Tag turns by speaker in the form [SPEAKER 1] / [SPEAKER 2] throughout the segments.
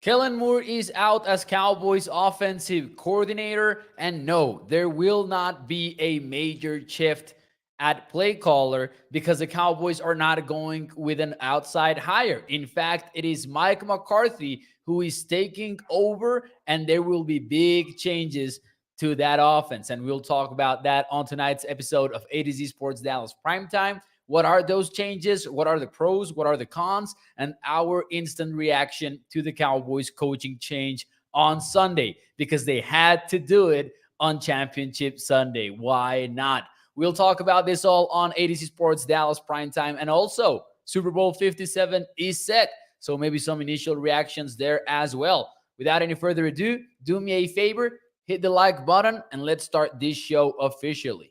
[SPEAKER 1] Kellen Moore is out as Cowboys offensive coordinator, and no, there will not be a major shift at play caller because the Cowboys are not going with an outside hire. In fact, it is Mike McCarthy who is taking over, and there will be big changes to that offense. And we'll talk about that on tonight's episode of A to Z Sports Dallas Primetime. What are those changes? What are the pros? What are the cons? And our instant reaction to the Cowboys coaching change on Sunday because they had to do it on Championship Sunday. Why not? We'll talk about this all on ADC Sports Dallas Primetime. And also, Super Bowl 57 is set. So maybe some initial reactions there as well. Without any further ado, do me a favor, hit the like button, and let's start this show officially.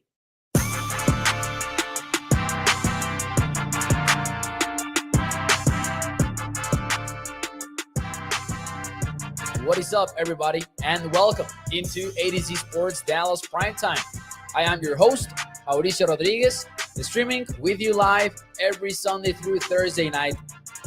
[SPEAKER 1] What is up, everybody, and welcome into A to Z Sports Dallas Primetime. I am your host, Mauricio Rodriguez, streaming with you live every Sunday through Thursday night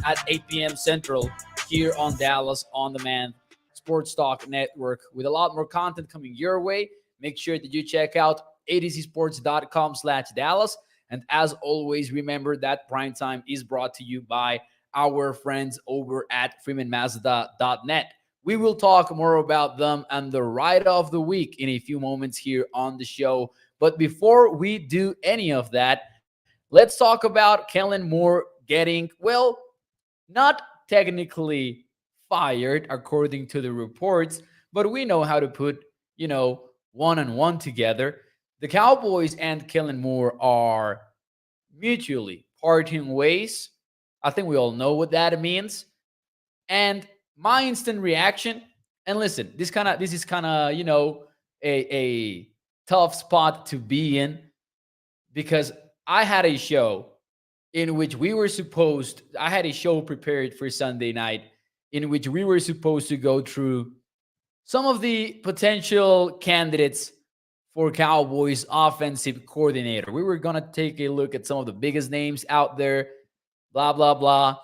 [SPEAKER 1] at 8 p.m. Central here on Dallas On Demand Sports Talk Network with a lot more content coming your way. Make sure that you check out adcsports.com/Dallas. And as always, remember that Primetime is brought to you by our friends over at freemanmazda.net. We will talk more about them and the ride of the week in a few moments here on the show. But before we do any of that, let's talk about Kellen Moore getting, well, not technically fired according to the reports, but we know how to put, one and one together. The Cowboys and Kellen Moore are mutually parting ways. I think we all know what that means. And my instant reaction, and listen, this is kind of a tough spot to be in because I had a show in which I had a show prepared for Sunday night in which we were supposed to go through some of the potential candidates for Cowboys offensive coordinator. We were going to take a look at some of the biggest names out there, blah, blah, blah.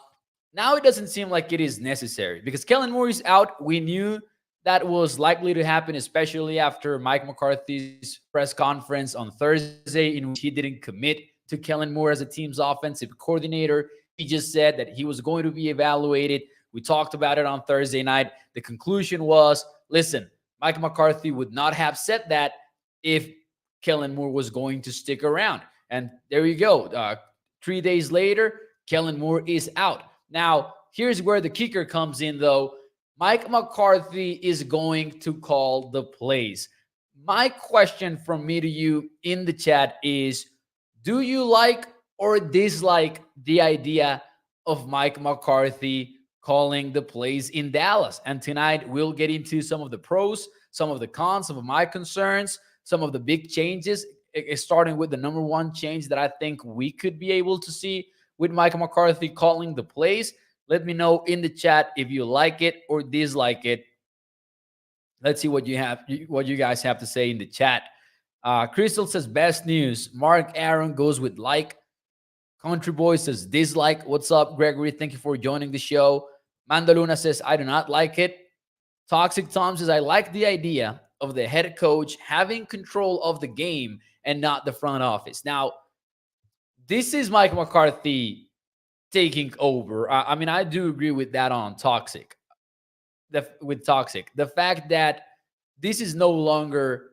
[SPEAKER 1] Now it doesn't seem like it is necessary because Kellen Moore is out. We knew that was likely to happen, especially after Mike McCarthy's press conference on Thursday, in which he didn't commit to Kellen Moore as a team's offensive coordinator. He just said that he was going to be evaluated. We talked about it on Thursday night. The conclusion was, listen, Mike McCarthy would not have said that if Kellen Moore was going to stick around. And there you go. 3 days later, Kellen Moore is out. Now, here's where the kicker comes in, though. Mike McCarthy is going to call the plays. My question from me to you in the chat is, do you like or dislike the idea of Mike McCarthy calling the plays in Dallas? And tonight, we'll get into some of the pros, some of the cons, some of my concerns, some of the big changes, starting with the number one change that I think we could be able to see with Mike McCarthy calling the plays. Let me know in the chat if you like it or dislike it. Let's see what you guys have to say in the chat. Crystal says best news. Mark Aaron goes with like. Country Boy says dislike. What's up, Gregory? Thank you for joining the show. Mandaluna says I do not like it. Toxic Tom says I like the idea of the head coach having control of the game and not the front office. Now, this is Mike McCarthy taking over. I do agree with that on Toxic. The fact that this is no longer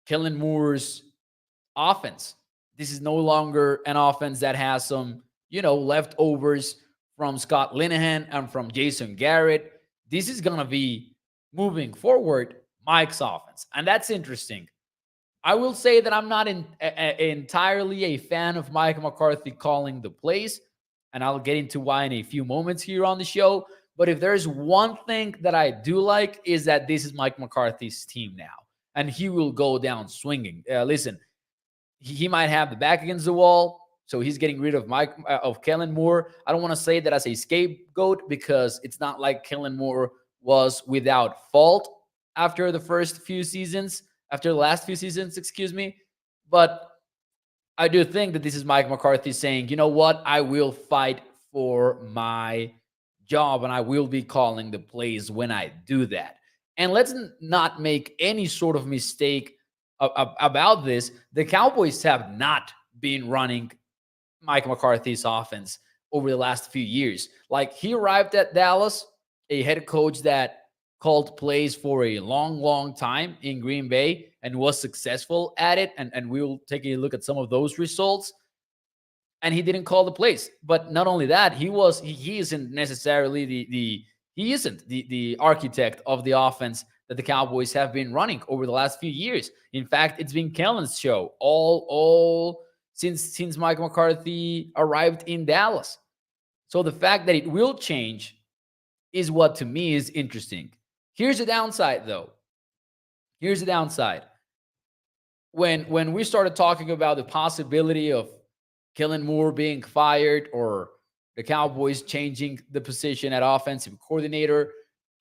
[SPEAKER 1] Kellen Moore's offense. This is no longer an offense that has some, leftovers from Scott Linehan and from Jason Garrett. This is going to be moving forward Mike's offense. And that's interesting. I will say that I'm not entirely a fan of Mike McCarthy calling the plays, and I'll get into why in a few moments here on the show. But if there's one thing that I do like is that this is Mike McCarthy's team now, and he will go down swinging. Listen, he might have the back against the wall, so he's getting rid of Kellen Moore. I don't want to say that as a scapegoat because it's not like Kellen Moore was without fault after the last few seasons, excuse me. But I do think that this is Mike McCarthy saying, you know what? I will fight for my job, and I will be calling the plays when I do that. And let's not make any sort of mistake about this. The Cowboys have not been running Mike McCarthy's offense over the last few years. Like, he arrived at Dallas, a head coach that called plays for a long, long time in Green Bay and was successful at it. And we'll take a look at some of those results. And he didn't call the plays. But not only that, he isn't necessarily the architect of the offense that the Cowboys have been running over the last few years. In fact, it's been Kellen's show all since Mike McCarthy arrived in Dallas. So the fact that it will change is what to me is interesting. Here's the downside, though. Here's the downside. When we started talking about the possibility of Kellen Moore being fired or the Cowboys changing the position at offensive coordinator,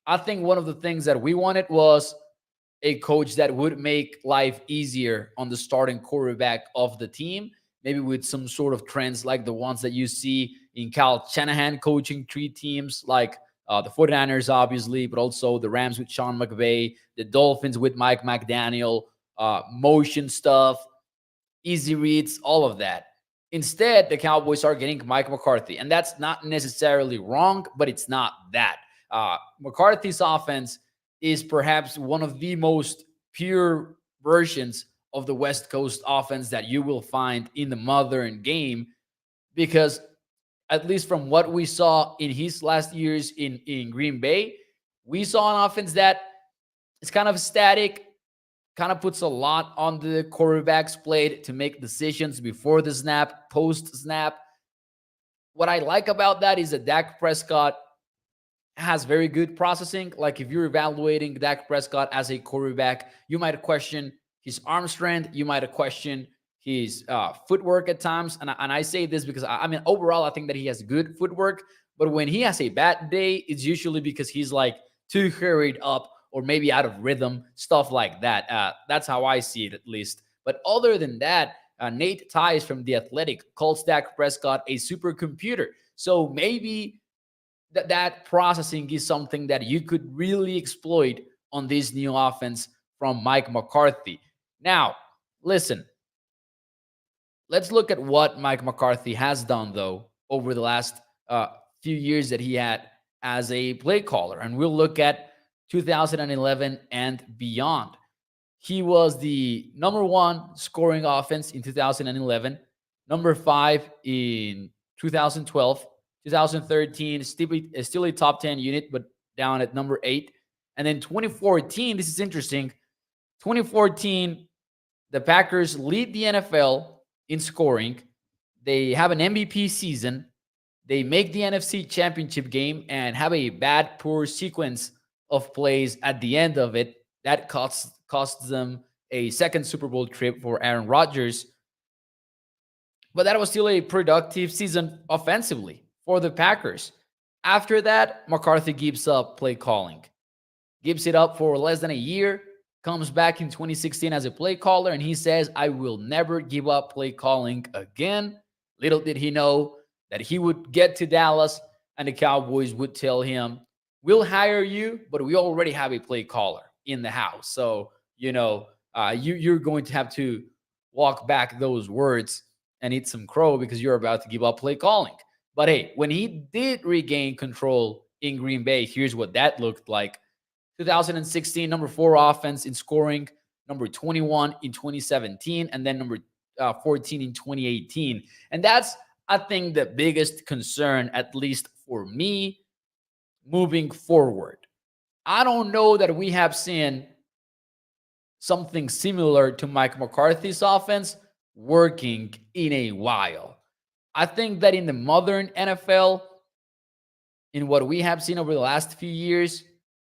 [SPEAKER 1] I think one of the things that we wanted was a coach that would make life easier on the starting quarterback of the team, maybe with some sort of trends like the ones that you see in Kyle Shanahan coaching 3 teams, like the 49ers, obviously, but also the Rams with Sean McVay, the Dolphins with Mike McDaniel, motion stuff, easy reads, all of that. Instead, the Cowboys are getting Mike McCarthy, and that's not necessarily wrong, but it's not that. McCarthy's offense is perhaps one of the most pure versions of the West Coast offense that you will find in the modern game, because at least from what we saw in his last years in Green Bay, we saw an offense that is kind of static, kind of puts a lot on the quarterback's plate to make decisions before the snap, post snap. What I like about that is that Dak Prescott has very good processing. Like, if you're evaluating Dak Prescott as a quarterback, you might question his arm strength. You might question his footwork at times. And I say this because, I mean, overall, I think that he has good footwork. But when he has a bad day, it's usually because he's like too hurried up or maybe out of rhythm, stuff like that. That's how I see it, at least. But other than that, Nate Tice from The Athletic calls Dak Prescott a supercomputer. So maybe that processing is something that you could really exploit on this new offense from Mike McCarthy. Now, listen, let's look at what Mike McCarthy has done, though, over the last few years that he had as a play caller. And we'll look at 2011 and beyond. He was the number 1 scoring offense in 2011, number 5 in 2012, 2013, still a top 10 unit, but down at number 8. And then 2014, this is interesting. 2014, the Packers lead the NFL in scoring. They have an MVP season. They make the NFC Championship game and have a bad, poor sequence of plays at the end of it. That costs them a second Super Bowl trip for Aaron Rodgers. But that was still a productive season offensively for the Packers. After that, McCarthy gives up play calling. Gives it up for less than a year. Comes back in 2016 as a play caller, and he says, I will never give up play calling again. Little did he know that he would get to Dallas and the Cowboys would tell him, we'll hire you, but we already have a play caller in the house. So, you're going to have to walk back those words and eat some crow because you're about to give up play calling. But hey, when he did regain control in Green Bay, here's what that looked like. 2016, number 4 offense in scoring, number 21 in 2017, and then number 14 in 2018. And that's, I think, the biggest concern, at least for me, moving forward. I don't know that we have seen something similar to Mike McCarthy's offense working in a while. I think that in the modern NFL, in what we have seen over the last few years,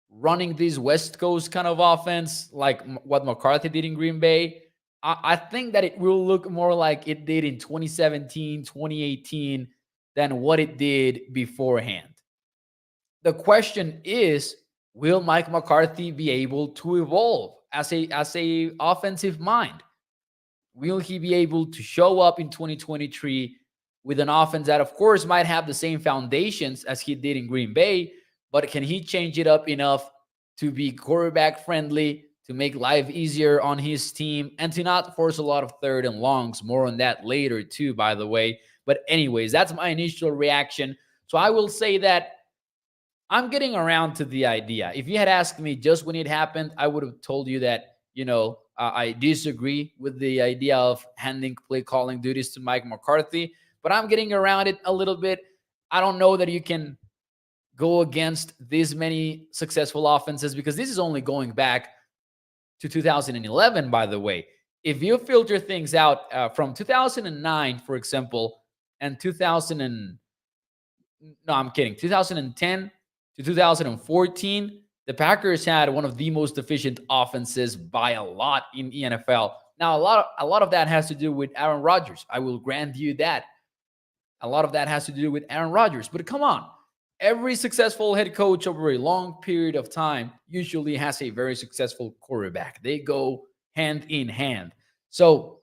[SPEAKER 1] running this West Coast kind of offense, like what McCarthy did in Green Bay, I think that it will look more like it did in 2017, 2018 than what it did beforehand. The question is, will Mike McCarthy be able to evolve as a offensive mind? Will he be able to show up in 2023 with an offense that, of course, might have the same foundations as he did in Green Bay, but can he change it up enough to be quarterback friendly, to make life easier on his team, and to not force a lot of third and longs? More on that later, too, by the way. But, anyways, that's my initial reaction. So I will say that I'm getting around to the idea. If you had asked me just when it happened, I would have told you that, I disagree with the idea of handing play calling duties to Mike McCarthy, but I'm getting around it a little bit. I don't know that you can go against this many successful offenses, because this is only going back to 2011, by the way. If you filter things out from 2009, for example, and 2000 and no, I'm kidding, 2010 to 2014, the Packers had one of the most efficient offenses by a lot in the NFL. Now, a lot of that has to do with Aaron Rodgers. I will grant you that. A lot of that has to do with Aaron Rodgers. But come on, every successful head coach over a long period of time usually has a very successful quarterback. They go hand in hand. So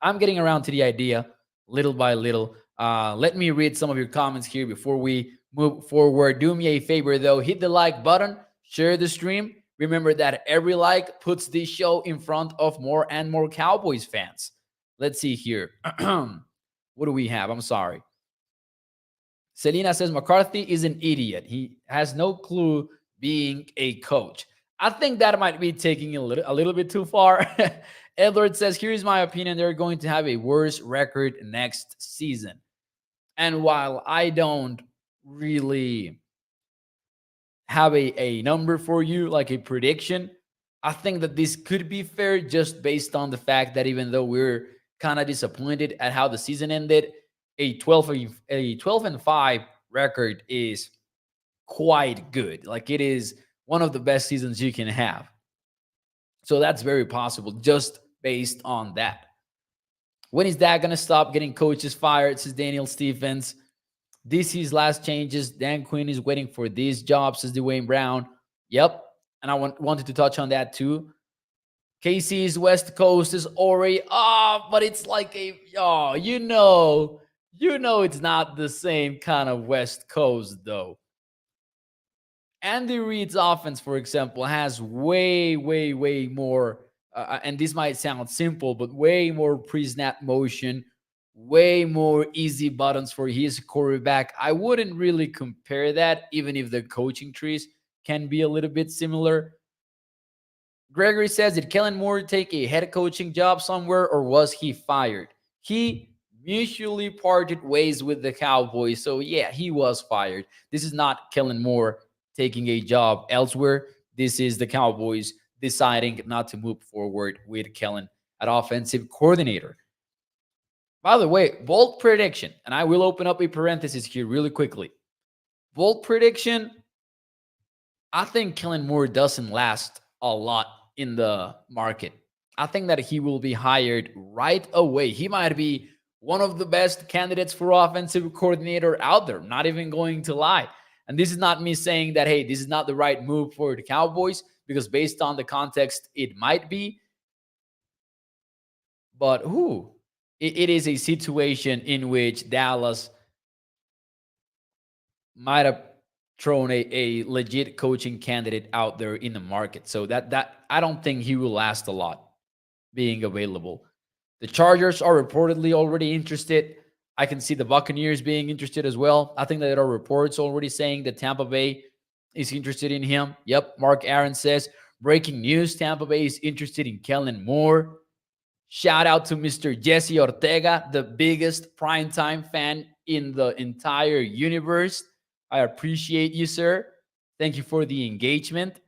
[SPEAKER 1] I'm getting around to the idea little by little. Let me read some of your comments here before we move forward. Do me a favor, though. Hit the like button, share the stream. Remember that every like puts this show in front of more and more Cowboys fans. Let's see here. What do we have? I'm sorry. Selena says McCarthy is an idiot. He has no clue being a coach. I think that might be taking a little bit too far. Edward says, here's my opinion. They're going to have a worse record next season. And while I don't really have a number for you, like a prediction, I think that this could be fair just based on the fact that even though we're kind of disappointed at how the season ended, a 12 and 5 record is quite good. Like, it is one of the best seasons you can have. So that's very possible just based on that. When is that going to stop getting coaches fired, says Daniel Stephens. DC's last changes. Dan Quinn is waiting for these jobs, says Dwayne Brown. Yep. And I wanted to touch on that too. KC's West Coast is already off, but it's like it's not the same kind of West Coast, though. Andy Reid's offense, for example, has way, way, way more, and this might sound simple, but way more pre-snap motion, way more easy buttons for his quarterback. I wouldn't really compare that, even if the coaching trees can be a little bit similar. Gregory says, did Kellen Moore take a head coaching job somewhere, or was he fired? He mutually parted ways with the Cowboys. So, yeah, he was fired. This is not Kellen Moore taking a job elsewhere. This is the Cowboys deciding not to move forward with Kellen at offensive coordinator. By the way, bold prediction, and I will open up a parenthesis here really quickly. Bold prediction, I think Kellen Moore doesn't last a lot in the market. I think that he will be hired right away. He might be one of the best candidates for offensive coordinator out there, not even going to lie. And this is not me saying that, hey, this is not the right move for the Cowboys, because based on the context, it might be. But it is a situation in which Dallas might have thrown a legit coaching candidate out there in the market. So that I don't think he will last a lot being available. The Chargers are reportedly already interested. I can see the Buccaneers being interested as well. I think that there are reports already saying that Tampa Bay is interested in him. Yep, Mark Aaron says, breaking news, Tampa Bay is interested in Kellen Moore. Shout out to Mr. Jesse Ortega, the biggest primetime fan in the entire universe. I appreciate you, sir. Thank you for the engagement.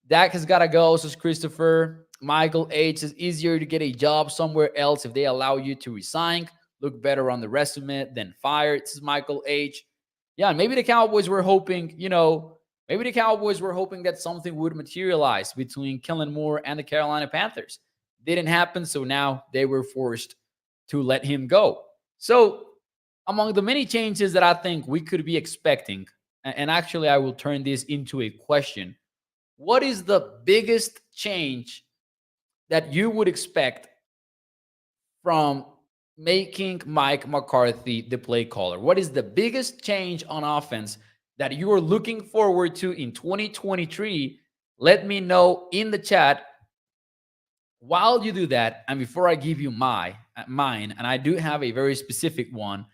[SPEAKER 1] Dak has got to go, says Christopher. Michael H. says, easier to get a job somewhere else if they allow you to resign. Look better on the resume than fired, says Michael H. Yeah, maybe the Cowboys were hoping, that something would materialize between Kellen Moore and the Carolina Panthers. Didn't happen, so now they were forced to let him go. So, among the many changes that I think we could be expecting, and actually I will turn this into a question, what is the biggest change that you would expect from making Mike McCarthy the play caller? What is the biggest change on offense that you are looking forward to in 2023? Let me know in the chat. While you do that, and before I give you mine, and I do have a very specific one,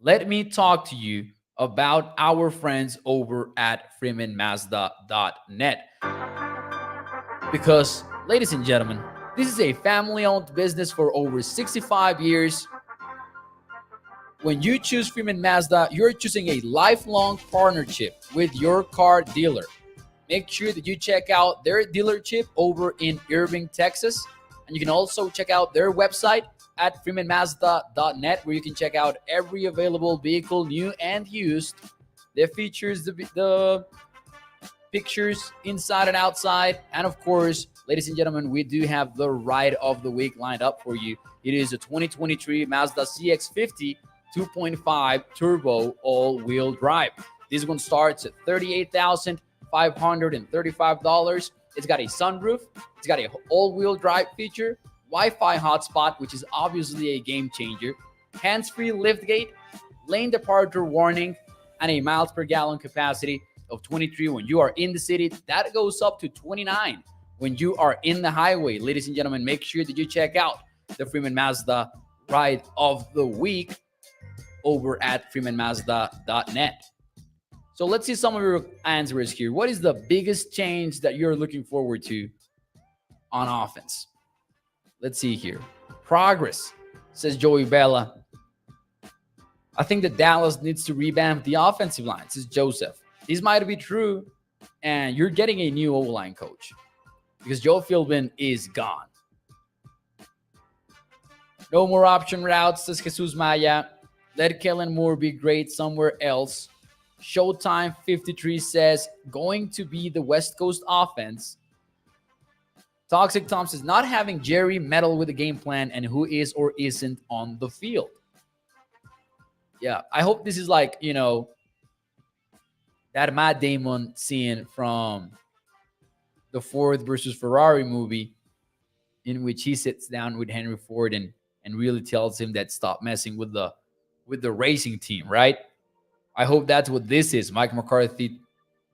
[SPEAKER 1] let me talk to you about our friends over at freemanmazda.net. Because, ladies and gentlemen, this is a family owned business for over 65 years. When you choose Freeman Mazda, you're choosing a lifelong partnership with your car dealer. Make sure that you check out their dealership over in Irving, Texas. And you can also check out their website at freemanmazda.net, where you can check out every available vehicle, new and used. Their features, the pictures inside and outside. And of course, ladies and gentlemen, we do have the ride of the week lined up for you. It is a 2023 Mazda CX-50 2.5 turbo all-wheel drive. This one starts at $38,535. It's got a sunroof. It's got a all-wheel drive feature, Wi-Fi hotspot, which is obviously a game changer, hands-free liftgate, lane departure warning, and a miles per gallon capacity of 23 when you are in the city. That goes up to 29 when you are in the highway. Ladies and gentlemen, make sure that you check out the Freeman Mazda ride of the week over at freemanmazda.net. So let's see some of your answers here. What is the biggest change that you're looking forward to on offense? Let's see here. Progress, says Joey Bella. I think that Dallas needs to revamp the offensive line, says Joseph. This might be true, and you're getting a new O-line coach because Joe Philbin is gone. No more option routes, says Jesus Maya. Let Kellen Moore be great somewhere else. Showtime 53 says, going to be the West Coast offense. Toxic Tom says, not having Jerry meddle with the game plan and who is or isn't on the field. Yeah, I hope this is like, that Matt Damon scene from the Ford versus Ferrari movie, in which he sits down with Henry Ford and really tells him that stop messing with the racing team, right? I hope that's what this is. Mike McCarthy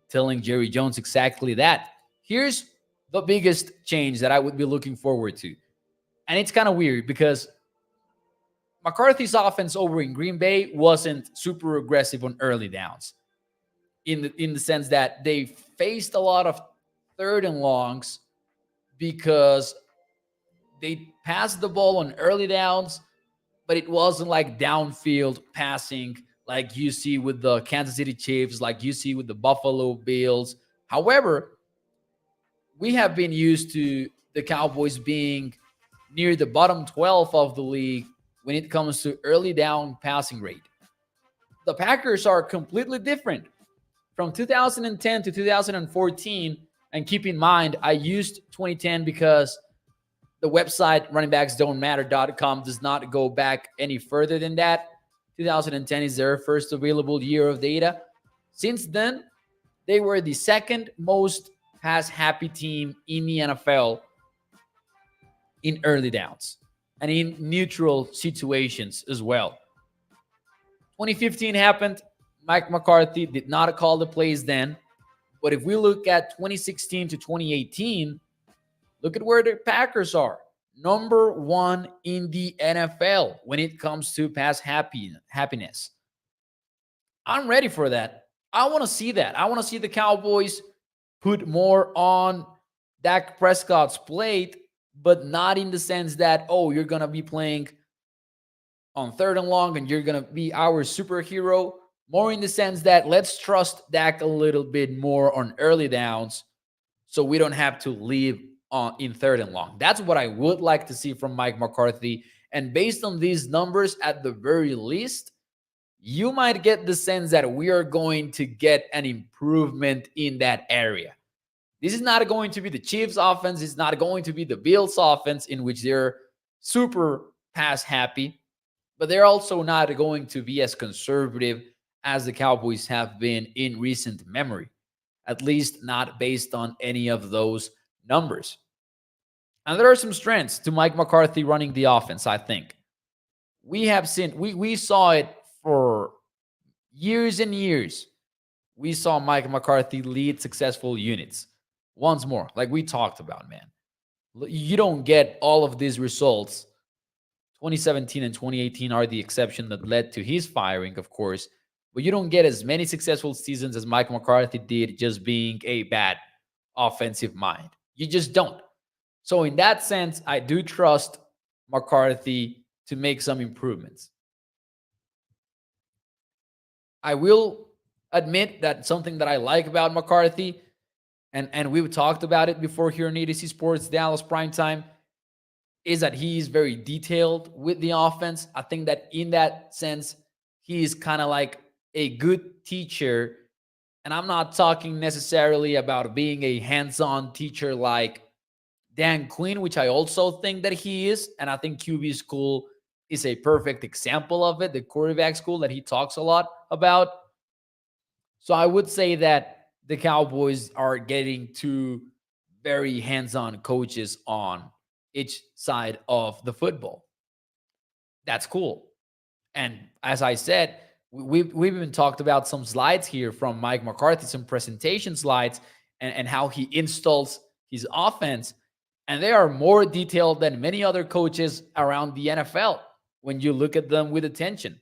[SPEAKER 1] telling Jerry Jones exactly that. Here's the biggest change that I would be looking forward to. And it's kind of weird because McCarthy's offense over in Green Bay wasn't super aggressive on early downs in the sense that they faced a lot of third and longs because they passed the ball on early downs, but it wasn't like downfield passing like you see with the Kansas City Chiefs, like you see with the Buffalo Bills. However, we have been used to the Cowboys being near the bottom 12 of the league when it comes to early down passing rate. The Packers are completely different from 2010 to 2014. And keep in mind, I used 2010 because the website runningbacksdon'tmatter.com does not go back any further than that. 2010 is their first available year of data. Since then, they were the second most pass-happy team in the NFL in early downs and in neutral situations as well. 2015 happened. Mike McCarthy did not call the plays then. But if we look at 2016 to 2018, look at where the Packers are. Number one in the NFL when it comes to pass happiness. I'm ready for that. I want to see that. I want to see the Cowboys put more on Dak Prescott's plate, but not in the sense that, oh, you're going to be playing on third and long and you're going to be our superhero. More in the sense that let's trust Dak a little bit more on early downs so we don't have to leave in third and long. That's what I would like to see from Mike McCarthy. And based on these numbers, at the very least, you might get the sense that we are going to get an improvement in that area. This is not going to be the Chiefs offense. It's not going to be the Bills offense in which they're super pass happy, but they're also not going to be as conservative as the Cowboys have been in recent memory, at least not based on any of those numbers. And there are some strengths to Mike McCarthy running the offense, I think. we saw it for years and years. We saw Mike McCarthy lead successful units. Once more, like we talked about, man. You don't get all of these results. 2017 and 2018 are the exception that led to his firing, of course, but you don't get as many successful seasons as Mike McCarthy did just being a bad offensive mind. You just don't. So, in that sense, I do trust McCarthy to make some improvements. I will admit that something that I like about McCarthy, and we've talked about it before here on EDC Sports Dallas Primetime, is that he's very detailed with the offense. I think that in that sense, he's kind of like a good teacher. And I'm not talking necessarily about being a hands-on teacher like Dan Quinn, which I also think that he is. And I think QB school is a perfect example of it, the quarterback school that he talks a lot about. So I would say that the Cowboys are getting two very hands-on coaches on each side of the football. That's cool. And as I said, we've even talked about some slides here from Mike McCarthy, some presentation slides, and how he installs his offense. And they are more detailed than many other coaches around the NFL when you look at them with attention.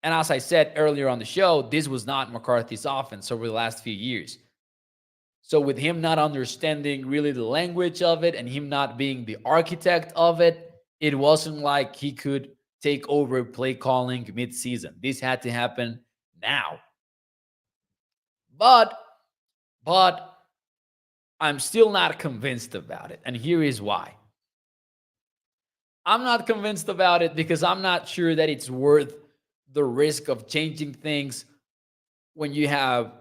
[SPEAKER 1] And as I said earlier on the show, this was not McCarthy's offense over the last few years. So with him not understanding really the language of it and him not being the architect of it, it wasn't like he could take over play calling mid-season. This had to happen now. But I'm still not convinced about it. And here is why. I'm not convinced about it because I'm not sure that it's worth the risk of changing things when you have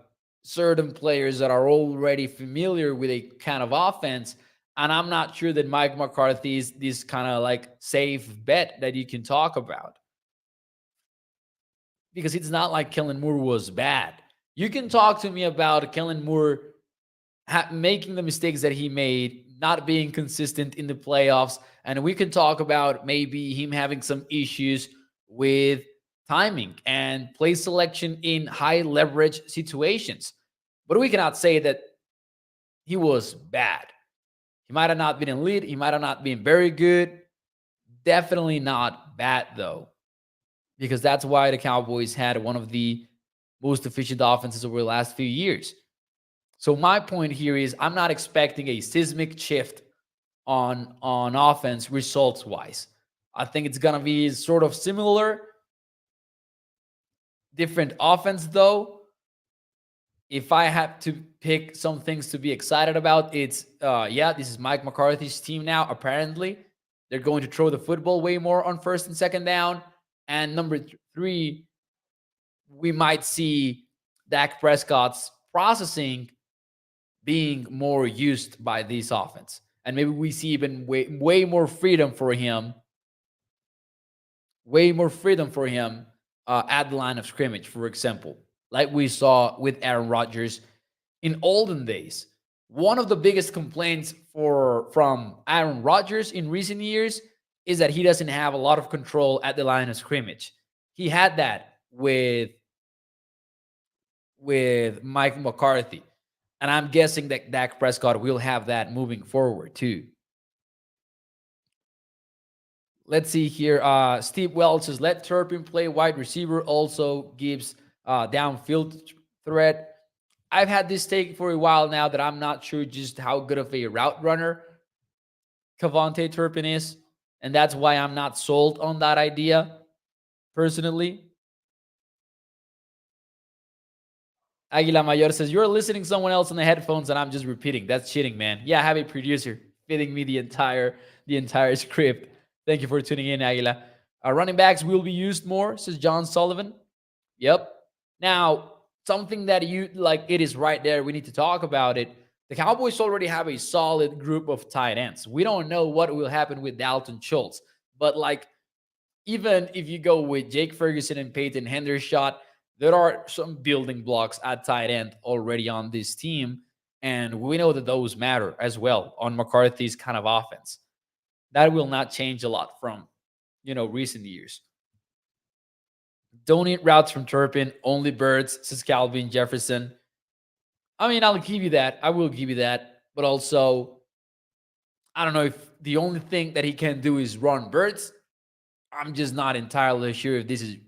[SPEAKER 1] certain players that are already familiar with a kind of offense. And I'm not sure that Mike McCarthy is this kind of like safe bet that you can talk about. Because it's not like Kellen Moore was bad. You can talk to me about Kellen Moore making the mistakes that he made, not being consistent in the playoffs. And we can talk about maybe him having some issues with timing and play selection in high leverage situations. But we cannot say that he was bad. He might have not been elite. He might have not been very good. Definitely not bad, though, because that's why the Cowboys had one of the most efficient offenses over the last few years. So my point here is I'm not expecting a seismic shift on offense results-wise. I think it's going to be sort of similar, different offense, though. If I have to pick some things to be excited about, it's, this is Mike McCarthy's team now, apparently. They're going to throw the football way more on first and second down. And number three, we might see Dak Prescott's processing being more used by this offense. And maybe we see even way more freedom for him. Way more freedom for him at the line of scrimmage, for example, like we saw with Aaron Rodgers in olden days. One of the biggest complaints from Aaron Rodgers in recent years is that he doesn't have a lot of control at the line of scrimmage. He had that with Mike McCarthy. And I'm guessing that Dak Prescott will have that moving forward too. Let's see here. Steve Wells says, let Turpin play wide receiver, also gives downfield threat. I've had this take for a while now that I'm not sure just how good of a route runner Kevontae Turpin is. And that's why I'm not sold on that idea, personally. Aguila Mayor says, you're listening to someone else on the headphones and I'm just repeating. That's cheating, man. Yeah, I have a producer feeding me the entire script. Thank you for tuning in, Aguila. Running backs will be used more, says John Sullivan. Yep. Now, something that you like, it is right there. We need to talk about it. The Cowboys already have a solid group of tight ends. We don't know what will happen with Dalton Schultz, but like, even if you go with Jake Ferguson and Peyton Hendershot, there are some building blocks at tight end already on this team. And we know that those matter as well on McCarthy's kind of offense. That will not change a lot from, recent years. Don't eat routes from Turpin, only birds, says Calvin Jefferson. I mean, I'll give you that. I will give you that. But also, I don't know if the only thing that he can do is run birds. I'm just not entirely sure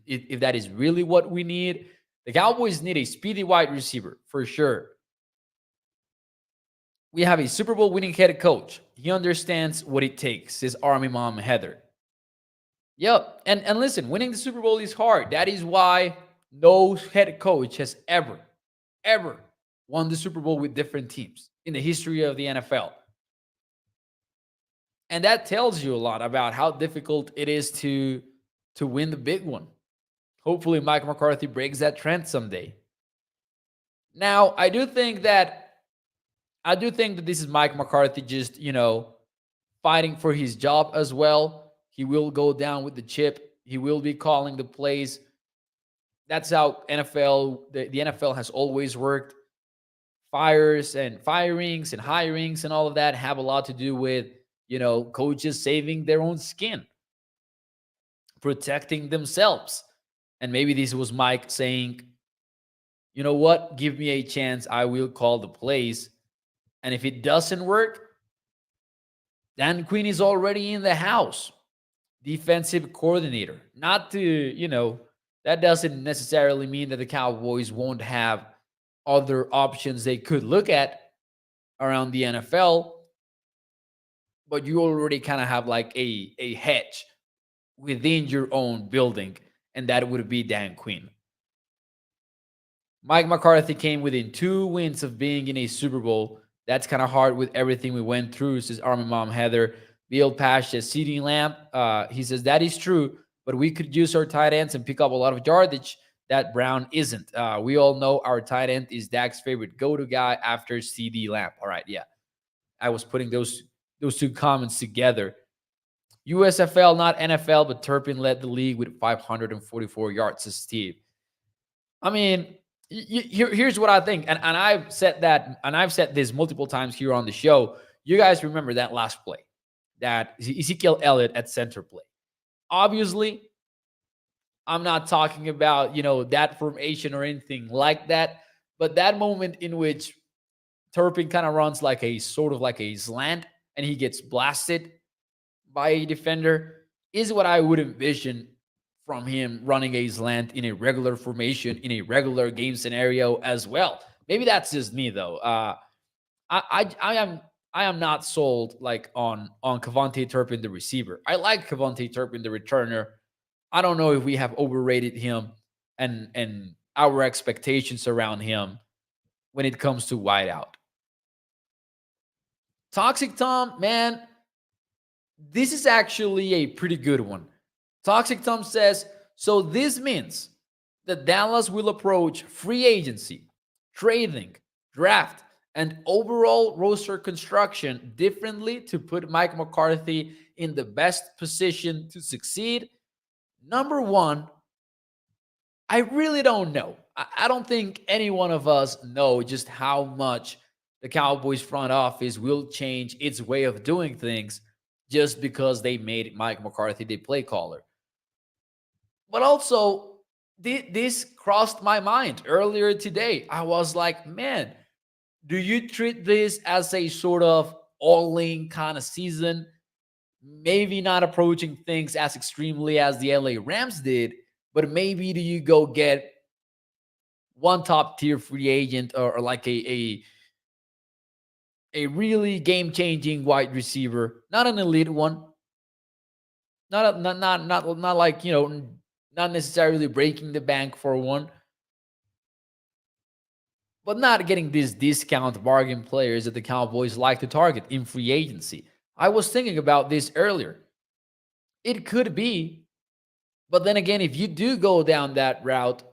[SPEAKER 1] if that is really what we need. The Cowboys need a speedy wide receiver for sure. We have a Super Bowl winning head coach. He understands what it takes, says Army Mom Heather. Yep. And listen, winning the Super Bowl is hard. That is why no head coach has ever won the Super Bowl with different teams in the history of the NFL. And that tells you a lot about how difficult it is to win the big one. Hopefully Mike McCarthy breaks that trend someday. Now, I do think that this is Mike McCarthy just, fighting for his job as well. He will go down with the chip. He will be calling the plays. That's how the NFL has always worked. Fires and firings and hirings and all of that have a lot to do with, coaches saving their own skin, protecting themselves. And maybe this was Mike saying, you know what, give me a chance. I will call the plays. And if it doesn't work, Dan Quinn is already in the house. Defensive coordinator. Not to, that doesn't necessarily mean that the Cowboys won't have other options they could look at around the NFL. But you already kind of have like a hedge within your own building, and that would be Dan Quinn. Mike McCarthy came within 2 wins of being in a Super Bowl. That's kind of hard with everything we went through, says Army Mom Heather. Bill Pash says CeeDee Lamb. He says that is true, but we could use our tight ends and pick up a lot of yardage that Brown isn't. We all know our tight end is Dak's favorite go-to guy after CeeDee Lamb. All right, yeah. I was putting those 2 comments together. USFL, not NFL, but Turpin led the league with 544 yards, says Steve. I mean, here's what I think, and I've said that, and I've said this multiple times here on the show. You guys remember that last play, that Ezekiel Elliott at center play. Obviously, I'm not talking about, that formation or anything like that, but that moment in which Turpin kind of runs like a sort of like a slant and he gets blasted by a defender is what I would envision from him running a slant in a regular formation, in a regular game scenario as well. Maybe that's just me though. I am not sold like on Kevontae Turpin, the receiver. I like Kevontae Turpin, the returner. I don't know if we have overrated him and our expectations around him when it comes to wideout. Toxic Tom, man, this is actually a pretty good one. Toxic Tom says, so this means that Dallas will approach free agency, trading, draft, and overall roster construction differently to put Mike McCarthy in the best position to succeed. Number one, I really don't know. I don't think any one of us know just how much the Cowboys front office will change its way of doing things just because they made Mike McCarthy the play caller. But also, this crossed my mind earlier today. I was like, man, do you treat this as a sort of all-in kind of season? Maybe not approaching things as extremely as the LA Rams did, but maybe do you go get one top-tier free agent or like a really game-changing wide receiver, not an elite one, not like, not necessarily breaking the bank for one, but not getting these discount bargain players that the Cowboys like to target in free agency. I was thinking about this earlier. It could be, but then again, if you do go down that route,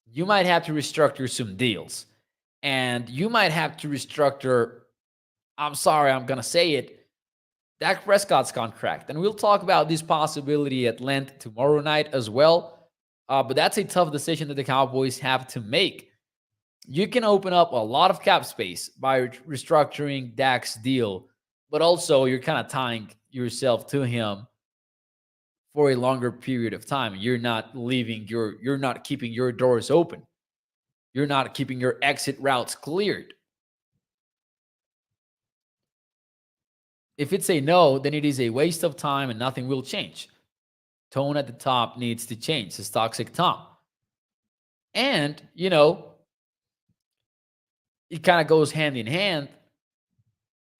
[SPEAKER 1] you might have to restructure some deals. And you might have to restructure, I'm sorry, I'm going to say it, Dak Prescott's contract. And we'll talk about this possibility at length tomorrow night as well. But that's a tough decision that the Cowboys have to make. You can open up a lot of cap space by restructuring Dak's deal, but also you're kind of tying yourself to him for a longer period of time. You're not keeping your doors open. You're not keeping your exit routes cleared. If it's a no, then it is a waste of time and nothing will change. Tone at the top needs to change. It's toxic Tom. And, it kind of goes hand in hand.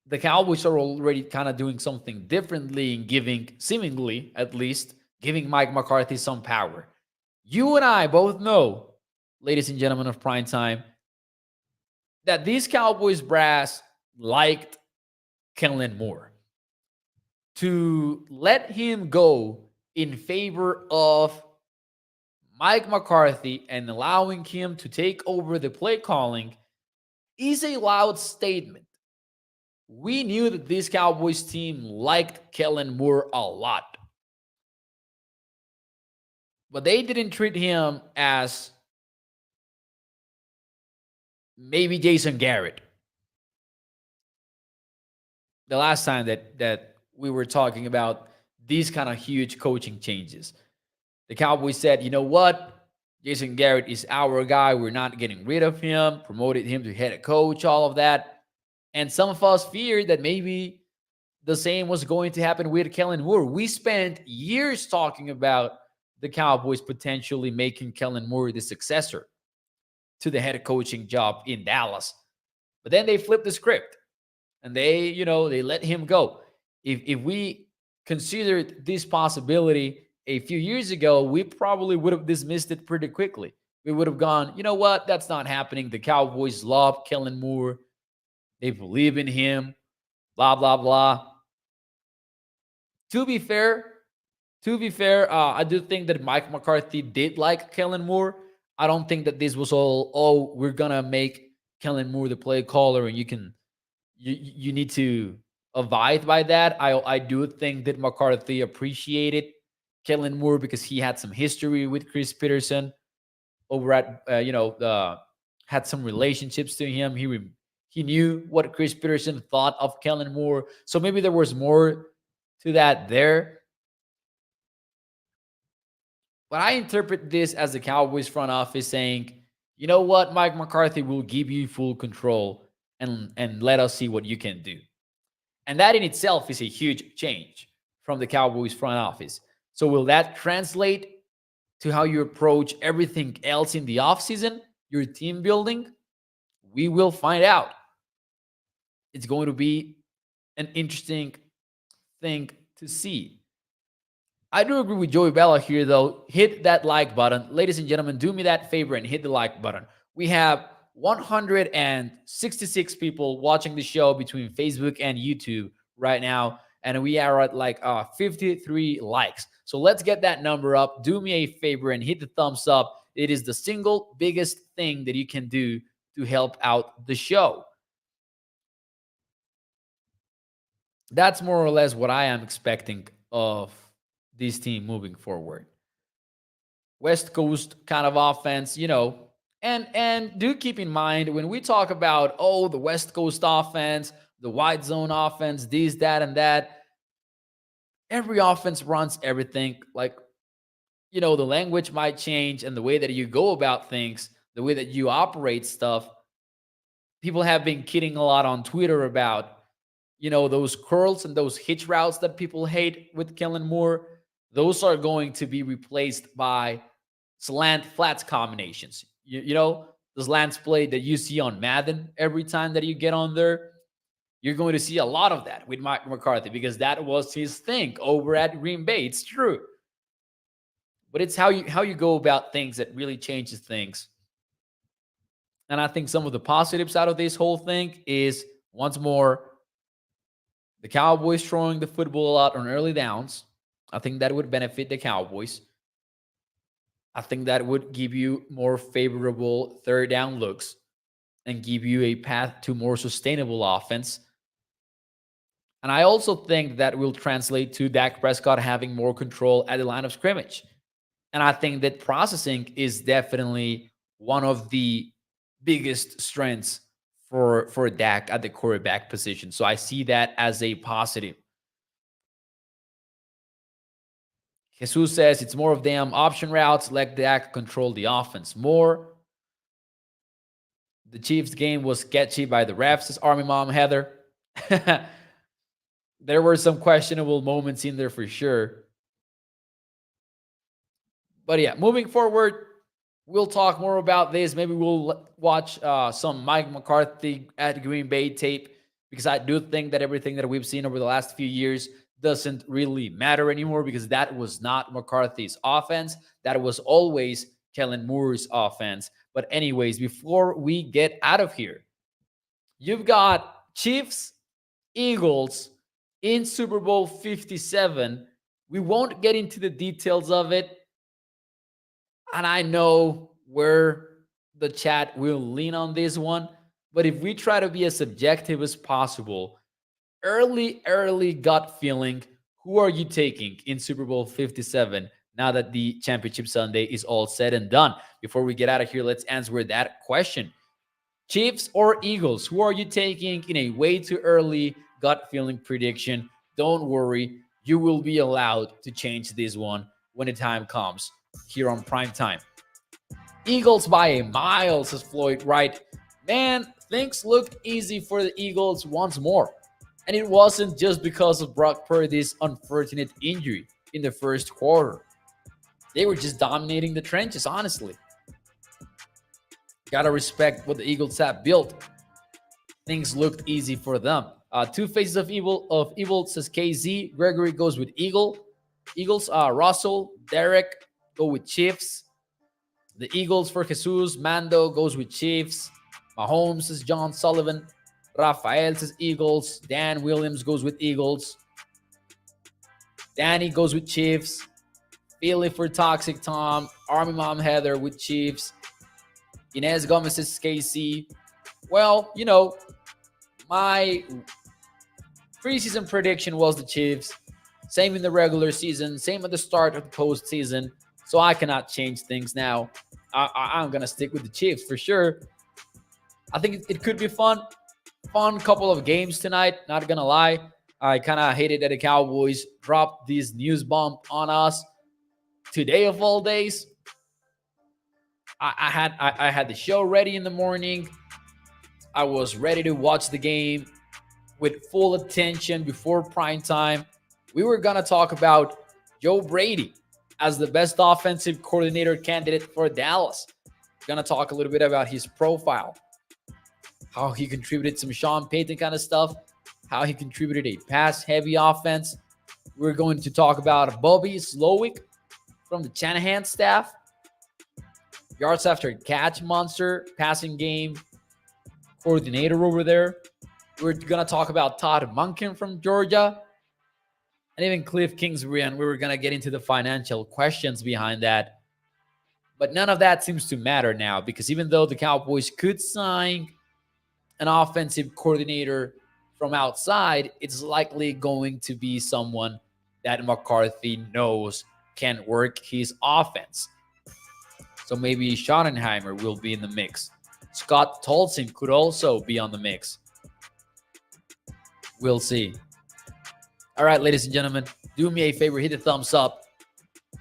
[SPEAKER 1] The Cowboys are already kind of doing something differently and seemingly at least, giving Mike McCarthy some power. You and I both know, ladies and gentlemen of prime time, that these Cowboys brass liked Kellen Moore. To let him go in favor of Mike McCarthy and allowing him to take over the play calling is a loud statement. We knew that this Cowboys team liked Kellen Moore a lot. But they didn't treat him as maybe Jason Garrett. The last time that we were talking about these kind of huge coaching changes. The Cowboys said, you know what? Jason Garrett is our guy. We're not getting rid of him. Promoted him to head coach, all of that. And some of us feared that maybe the same was going to happen with Kellen Moore. We spent years talking about the Cowboys potentially making Kellen Moore the successor to the head coaching job in Dallas. But then they flipped the script and they let him go. If we considered this possibility a few years ago, we probably would have dismissed it pretty quickly. We would have gone, you know what? That's not happening. The Cowboys love Kellen Moore. They believe in him. Blah, blah, blah. To be fair, I do think that Mike McCarthy did like Kellen Moore. I don't think that this was all, oh, we're going to make Kellen Moore the play caller and you need to abide by that. I do think that McCarthy appreciated Kellen Moore because he had some history with Chris Peterson over at, had some relationships to him. He knew what Chris Peterson thought of Kellen Moore. So maybe there was more to that there. But I interpret this as the Cowboys front office saying, you know what, Mike McCarthy will give you full control and let us see what you can do. And that in itself is a huge change from the Cowboys front office. So will that translate to how you approach everything else in the offseason, your team building? We will find out. It's going to be an interesting thing to see. I do agree with Joey Bella here, though. Hit that like button. Ladies and gentlemen, do me that favor and hit the like button. We have 166 people watching the show between Facebook and YouTube right now, and we are at like 53 likes. So let's get that number up. Do me a favor and hit the thumbs up. It is the single biggest thing that you can do to help out the show. That's more or less what I am expecting of this team moving forward. West Coast kind of offense, and do keep in mind when we talk about, the West Coast offense, the wide zone offense, this, that, and that, every offense runs everything. Like, the language might change and the way that you go about things, the way that you operate stuff. People have been kidding a lot on Twitter about, those curls and those hitch routes that people hate with Kellen Moore. Those are going to be replaced by slant flats combinations. The slants play that you see on Madden every time that you get on there. You're going to see a lot of that with Mike McCarthy because that was his thing over at Green Bay. It's true. But it's how you go about things that really changes things. And I think some of the positives out of this whole thing is, once more, the Cowboys throwing the football out on early downs. I think that would benefit the Cowboys. I think that would give you more favorable third down looks and give you a path to more sustainable offense. And I also think that will translate to Dak Prescott having more control at the line of scrimmage. And I think that processing is definitely one of the biggest strengths for Dak at the quarterback position. So I see that as a positive. Jesus says it's more of them option routes, let Dak control the offense more. The Chiefs game was sketchy by the refs, says Army Mom Heather. There were some questionable moments in there for sure. But yeah, moving forward, we'll talk more about this. Maybe we'll watch some Mike McCarthy at Green Bay tape, because I do think that everything that we've seen over the last few years doesn't really matter anymore, because that was not McCarthy's offense. That was always Kellen Moore's offense. But anyways, before we get out of here, you've got Chiefs, Eagles in Super Bowl 57. We won't get into the details of it. And I know where the chat will lean on this one. But if we try to be as subjective as possible, early gut feeling, who are you taking in Super Bowl 57 now that the Championship Sunday is all said and done? Before we get out of here, let's answer that question. Chiefs or Eagles, who are you taking in a way too early gut feeling prediction? Don't worry, you will be allowed to change this one when the time comes here on Prime Time. Eagles by a mile, says Floyd Wright. Man, things looked easy for the Eagles once more. And it wasn't just because of Brock Purdy's unfortunate injury in the first quarter. They were just dominating the trenches, honestly. Gotta respect what the Eagles have built. Things looked easy for them. Two faces of evil, says KZ. Gregory goes with Eagles. Russell, Derek go with Chiefs. The Eagles for Jesus. Mando goes with Chiefs. Mahomes says John Sullivan. Rafael says Eagles. Dan Williams goes with Eagles. Danny goes with Chiefs. Philly for Toxic Tom. Army Mom Heather with Chiefs. Inez Gomez says KC. Well, my preseason prediction was the Chiefs. Same in the regular season. Same at the start of the postseason. So I cannot change things now. I'm going to stick with the Chiefs for sure. I think it could be fun. Fun couple of games tonight. Not going to lie. I kind of hated that the Cowboys dropped this news bomb on us today of all days. I had the show ready in the morning. I was ready to watch the game with full attention before prime time. We were going to talk about Joe Brady as the best offensive coordinator candidate for Dallas. We're going to talk a little bit about his profile, how he contributed some Sean Payton kind of stuff, how he contributed a pass-heavy offense. We're going to talk about Bobby Slowick from the Shanahan staff, yards after catch monster, passing game coordinator over there. We're going to talk about Todd Monken from Georgia, and even Cliff Kingsbury, and we were going to get into the financial questions behind that. But none of that seems to matter now, because even though the Cowboys could sign an offensive coordinator from outside, it's likely going to be someone that McCarthy knows can work his offense. So maybe Schottenheimer will be in the mix. Scott Tolson could also be on the mix. We'll see. All right, ladies and gentlemen, do me a favor, hit the thumbs up.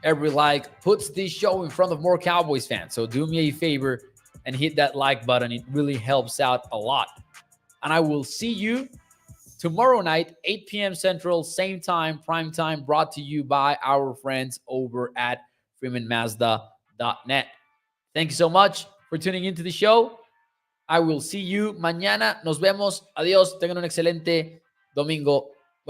[SPEAKER 1] Every like puts this show in front of more Cowboys fans. So do me a favor and hit that like button. It really helps out a lot. And I will see you tomorrow night, 8 p.m. Central, same time, prime time, brought to you by our friends over at FreemanMazda.net. Thank you so much for tuning into the show. I will see you mañana. Nos vemos. Adiós. Tengan un excelente domingo.